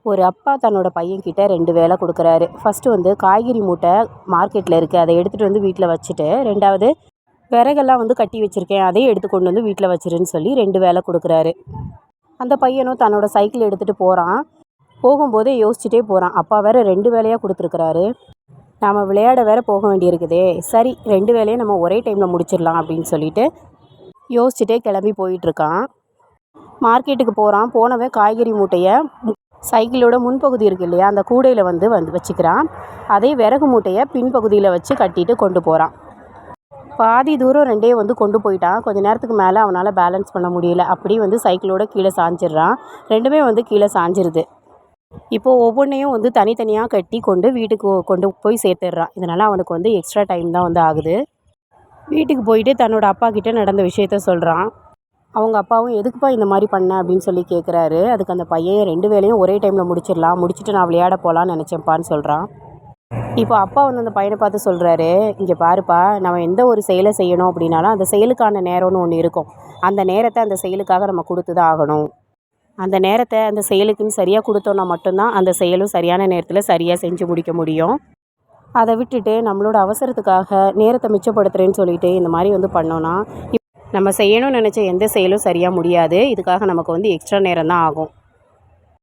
ஒரு அப்பா தன்னோட பையன்கிட்ட 2 வேலை கொடுக்குறாரு. ஃபஸ்ட்டு வந்து காய்கறி மூட்டை மார்க்கெட்டில் இருக்குது, அதை எடுத்துகிட்டு வந்து வீட்டில் வச்சுட்டு, 2வது விறகெல்லாம் வந்து கட்டி வச்சுருக்கேன், அதையும் எடுத்து கொண்டு வந்து வீட்டில் வச்சிருன்னு சொல்லி 2 வேலை கொடுக்குறாரு. அந்த பையனும் தன்னோட சைக்கிள் எடுத்துகிட்டு போகிறான். போகும்போதே யோசிச்சுட்டே போகிறான். அப்பா வேறு 2 வேலையாக கொடுத்துருக்குறாரு, நாம் விளையாட வேறு போக வேண்டியிருக்குதே, சரி 2 வேலையும் நம்ம ஒரே டைமில் முடிச்சிடலாம் அப்படின்னு சொல்லிட்டு யோசிச்சுட்டே கிளம்பி போயிட்டுருக்கான். மார்க்கெட்டுக்கு போகிறான். போனவன் காய்கறி மூட்டையை சைக்கிளோட முன்பகுதி இருக்குது இல்லையா, அந்த கூடையில் வந்து வச்சுக்கிறான். அதே விறகு மூட்டையை பின்பகுதியில் வச்சு கட்டிட்டு கொண்டு போகிறான். பாதி தூரம் 2யும் வந்து கொண்டு போயிட்டான். கொஞ்ச நேரத்துக்கு மேலே அவனால் பேலன்ஸ் பண்ண முடியல. அப்படியே வந்து சைக்கிளோட கீழே சாஞ்சிடுறான். 2மே வந்து கீழே சாஞ்சிருது. இப்போது ஒவ்வொன்றையும் வந்து தனித்தனியாக கட்டி கொண்டு வீட்டுக்கு கொண்டு போய் சேர்த்துடுறான். இதனால் அவனுக்கு வந்து எக்ஸ்ட்ரா டைம் தான் வந்து ஆகுது. வீட்டுக்கு போயிட்டு தன்னோட அப்பா கிட்டே நடந்த விஷயத்த சொல்கிறான். அவங்க அப்பாவும் எதுக்குப்பா இந்த மாதிரி பண்ண அப்படின்னு சொல்லி கேட்குறாரு. அதுக்கு அந்த பையன் 2 வேலையும் ஒரே டைமில் முடிச்சுட்டு நான் விளையாட போகலான்னு நினச்சேன்ப்பான்னு சொல்கிறான். இப்போ அப்பா வந்து அந்த பையனை பார்த்து சொல்கிறாரு, இங்கே பாருப்பா, நம்ம எந்த ஒரு செயலை செய்யணும் அப்படின்னாலும் அந்த செயலுக்கான நேரம்னு ஒன்று இருக்கும். அந்த நேரத்தை அந்த செயலுக்காக நம்ம கொடுத்து தான் ஆகணும். அந்த நேரத்தை அந்த செயலுக்குன்னு சரியாக கொடுத்தோன்னா மட்டும்தான் அந்த செயலும் சரியான நேரத்தில் சரியாக செஞ்சு முடிக்க முடியும். அதை விட்டுட்டு நம்மளோட அவசரத்துக்காக நேரத்தை மிச்சப்படுத்துகிறேன்னு சொல்லிட்டு இந்த மாதிரி வந்து பண்ணோன்னா நம்ம செய்யணும்னு நினச்ச எந்த செயலும் சரியாக முடியாது. இதுக்காக நமக்கு வந்து எக்ஸ்ட்ரா நேரம் தான் ஆகும்.